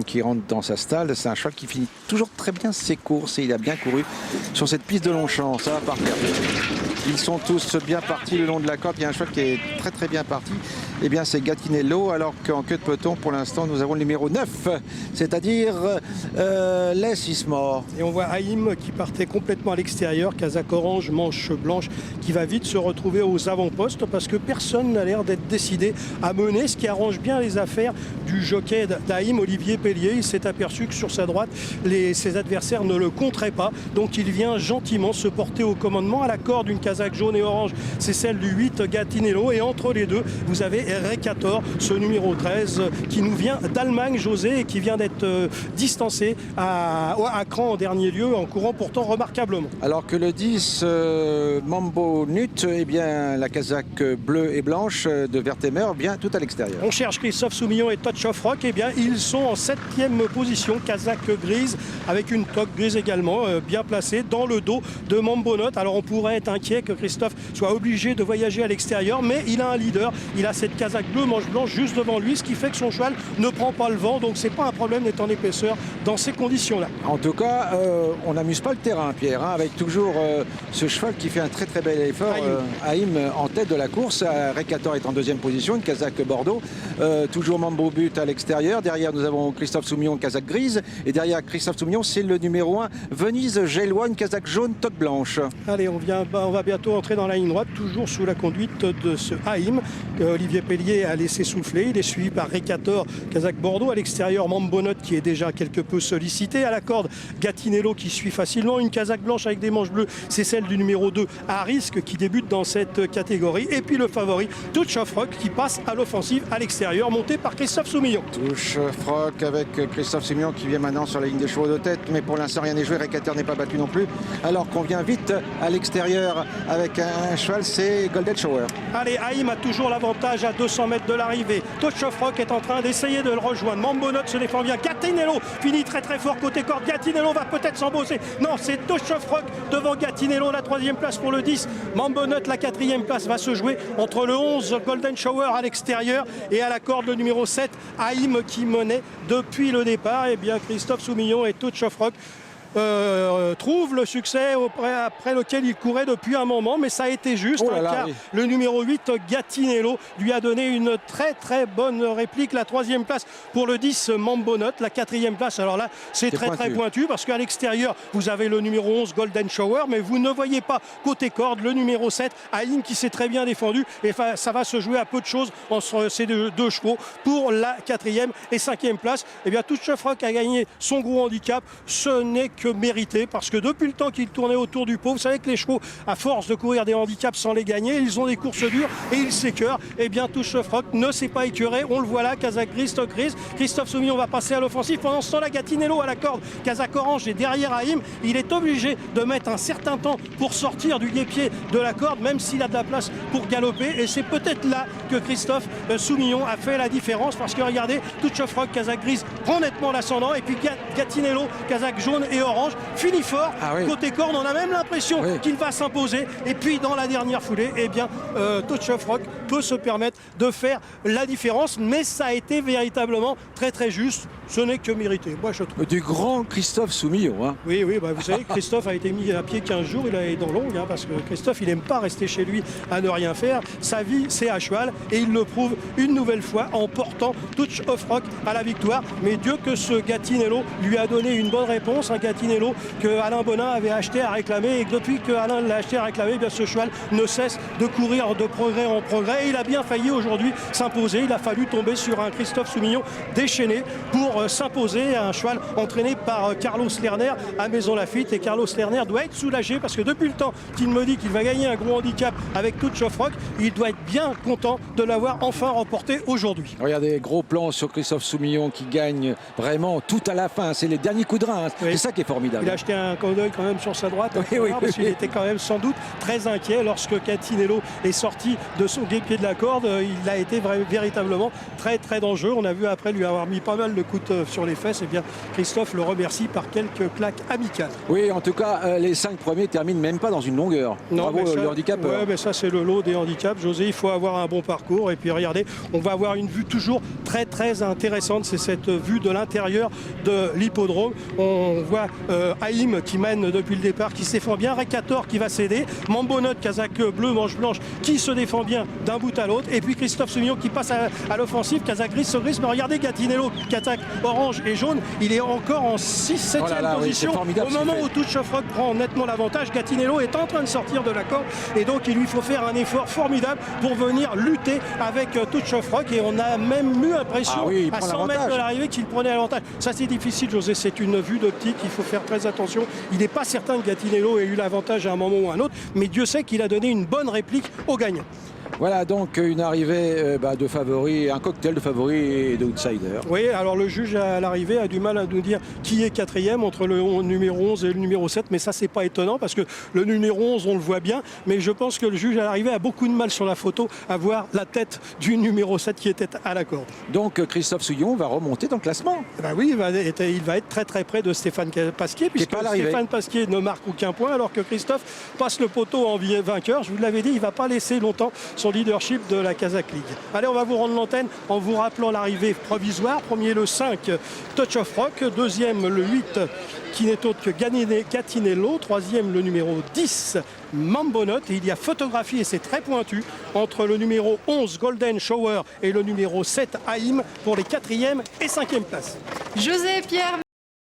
qui rentre dans sa stalle. C'est un cheval qui finit toujours très bien ses courses et il a bien couru sur cette piste de Longchamp. Ça va partir. Ils sont tous bien partis le long de la corde. Il y a un cheval qui est très bien parti. Eh bien, c'est Gatinello, alors qu'en queue de peloton, pour l'instant, nous avons le numéro 9, c'est-à-dire Less is More. Et on voit Haïm qui partait complètement à l'extérieur, casaque orange, manche blanche, qui va vite se retrouver aux avant-postes parce que personne n'a l'air d'être décidé à mener, ce qui arrange bien les affaires du jockey d'Haïm, Olivier Pellier. Il s'est aperçu que sur sa droite, ses adversaires ne le compteraient pas, donc il vient gentiment se porter au commandement. À la corde, une casaque jaune et orange, c'est celle du 8 Gatinello, et entre les deux, vous avez Recator, ce numéro 13 qui nous vient d'Allemagne, José, et qui vient d'être distancé à Cran en dernier lieu, en courant pourtant remarquablement. Alors que le 10 Mambo Nut, eh bien la casaque bleue et blanche de Vertemer vient tout à l'extérieur. On cherche Christophe Soumillon et Touch of Rock, eh bien ils sont en 7e position, casaque grise avec une toque grise également, bien placée dans le dos de Mambo Nut. Alors on pourrait être inquiet que Christophe soit obligé de voyager à l'extérieur, mais il a un leader, il a cette casaque bleue manche blanche juste devant lui, ce qui fait que son cheval ne prend pas le vent, donc c'est pas un problème d'être en épaisseur dans ces conditions là. En tout cas on n'amuse pas le terrain, Pierre, hein, avec toujours ce cheval qui fait un très bel effort. Haïm en tête de la course, Recator est en 2e position, une casaque Bordeaux, toujours Mambo But à l'extérieur. Derrière nous avons Christophe Soumillon, casaque grise, et derrière Christophe Soumillon c'est le numéro 1 Venise Gélois, une casaque jaune, toque blanche. Allez, on va bientôt entrer dans la ligne droite, toujours sous la conduite de ce Haïm que Olivier Pellier a laissé souffler. Il est suivi par Recator, casaque Bordeaux. À l'extérieur, Mambo Nut qui est déjà quelque peu sollicité. À la corde, Gatinello qui suit facilement. Une casaque blanche avec des manches bleues, c'est celle du numéro 2 à risque qui débute dans cette catégorie. Et puis le favori, Touch of Rock, qui passe à l'offensive à l'extérieur, monté par Christophe Soumillon. Touch of Rock avec Christophe Soumillon qui vient maintenant sur la ligne des chevaux de tête, mais pour l'instant rien n'est joué. Recator n'est pas battu non plus. Alors qu'on vient vite à l'extérieur avec un cheval, c'est Golden Shower. Allez, Haïm a toujours l'avantage à 200 mètres de l'arrivée. Touch of Rock est en train d'essayer de le rejoindre. Mambo Nut se défend bien. Gatinello finit très fort côté corde. Gatinello va peut-être s'embosser. Non, c'est Touch of Rock devant Gatinello, la 3e place pour le 10. Mambo Nut, la 4e place, va se jouer entre le 11 Golden Shower à l'extérieur et à la corde le numéro 7 Haïm qui menait depuis le départ. Et bien Christophe Soumillon et Touch of Rock trouve le succès après lequel il courait depuis un moment, mais ça a été juste, car le numéro 8 Gatinello lui a donné une très bonne réplique. La 3e place pour le 10 Mambo Nut, la 4e place, alors là c'est très pointu parce qu'à l'extérieur vous avez le numéro 11 Golden Shower, mais vous ne voyez pas côté corde le numéro 7 Haïm qui s'est très bien défendu, et ça va se jouer à peu de choses entre ces deux chevaux pour la 4e et 5e place. Et bien Touch of Rock a gagné son gros handicap, ce n'est que mérité, parce que depuis le temps qu'il tournait autour du pot, vous savez que les chevaux, à force de courir des handicaps sans les gagner, ils ont des courses dures et ils s'écœurent. Et bien Touch of Rock ne s'est pas écœuré, on le voit là, casaque grise, stock grise. Christophe Soumillon va passer à l'offensive. Pendant ce temps-là, Gatinello à la corde, casaque orange, et derrière Haïm, il est obligé de mettre un certain temps pour sortir du guépier de la corde, même s'il a de la place pour galoper, et c'est peut-être là que Christophe Soumillon a fait la différence, parce que regardez, Touch of Rock, casaque grise, prend nettement l'ascendant, et puis Gatinello, casaque jaune et orange, finit fort. Côté corde, on a même l'impression qu'il va s'imposer, et puis dans la dernière foulée, eh bien Touch of Rock peut se permettre de faire la différence, mais ça a été véritablement très juste. Ce n'est que mérité, moi je trouve. Du grand Christophe Soumillon, hein. Oui, vous savez, Christophe a été mis à pied 15 jours, il a les dents longues, hein, parce que Christophe, il n'aime pas rester chez lui à ne rien faire. Sa vie, c'est à cheval, et il le prouve une nouvelle fois en portant Touch of Rock à la victoire. Mais Dieu que ce Gatinello lui a donné une bonne réponse, un Gatinello que Alain Bonin avait acheté à réclamer, et que depuis que Alain l'a acheté à réclamer, eh bien ce cheval ne cesse de courir de progrès en progrès, et il a bien failli aujourd'hui s'imposer. Il a fallu tomber sur un Christophe Soumillon déchaîné pour s'imposer, à un cheval entraîné par Carlos Lerner à Maison Lafitte. Et Carlos Lerner doit être soulagé, parce que depuis le temps qu'il me dit qu'il va gagner un gros handicap avec Touch of Rock, il doit être bien content de l'avoir enfin remporté aujourd'hui. Regardez, gros plan sur Christophe Soumillon qui gagne vraiment tout à la fin, c'est les derniers coups de rein, c'est ça qui est formidable. Il a acheté un coup d'œil quand même sur sa droite, parce qu'il était quand même sans doute très inquiet lorsque Catinello est sorti de son pied de la corde. Il a été véritablement très très dangereux. On a vu après lui avoir mis pas mal de coups sur les fesses. Et bien Christophe le remercie par quelques claques amicales. Oui, en tout cas, les 5 premiers terminent même pas dans une longueur. Non, bravo le handicap. Ouais, mais ça c'est le lot des handicaps. José, il faut avoir un bon parcours. Et puis regardez, on va avoir une vue toujours très très intéressante. C'est cette vue de l'intérieur de l'hippodrome. On voit Haïm qui mène depuis le départ, qui se défend bien. Recator qui va céder. Mambonot, casaque bleu, manche blanche, qui se défend bien d'un bout à l'autre. Et puis Christophe Soumillon qui passe à l'offensive. Casaque gris, mais regardez Gatinello qui attaque orange et jaune. Il est encore en 6-7e position. Au moment où Touchofrock prend nettement l'avantage, Gatinello est en train de sortir de la corde. Et donc il lui faut faire un effort formidable pour venir lutter avec Touchofrock. Et on a même eu l'impression à 100 mètres de l'arrivée qu'il prenait l'avantage. Ça c'est difficile, José, c'est une vue d'optique, il faut faire très attention. Il n'est pas certain que Gatinello ait eu l'avantage à un moment ou à un autre, mais Dieu sait qu'il a donné une bonne réplique au gagnant. Voilà donc une arrivée de favoris, un cocktail de favoris et d'outsiders. Oui, alors le juge à l'arrivée a du mal à nous dire qui est quatrième entre le numéro 11 et le numéro 7, mais ça c'est pas étonnant parce que le numéro 11 on le voit bien, mais je pense que le juge à l'arrivée a beaucoup de mal sur la photo à voir la tête du numéro 7 qui était à la corde. Donc Christophe Souillon va remonter dans le classement. Ben oui, il va être très très près de Stéphane Pasquier, puisque Stéphane Pasquier ne marque aucun point alors que Christophe passe le poteau en vainqueur. Je vous l'avais dit, il ne va pas laisser longtemps son leadership de la Kazakh League. Allez, on va vous rendre l'antenne en vous rappelant l'arrivée provisoire. Premier le 5, Touch of Rock. Deuxième le 8, qui n'est autre que Gatinello. Troisième le numéro 10, Mambonot. Et il y a photographie, et c'est très pointu, entre le numéro 11, Golden Shower, et le numéro 7, Haïm, pour les 4e et 5e places. José, Pierre.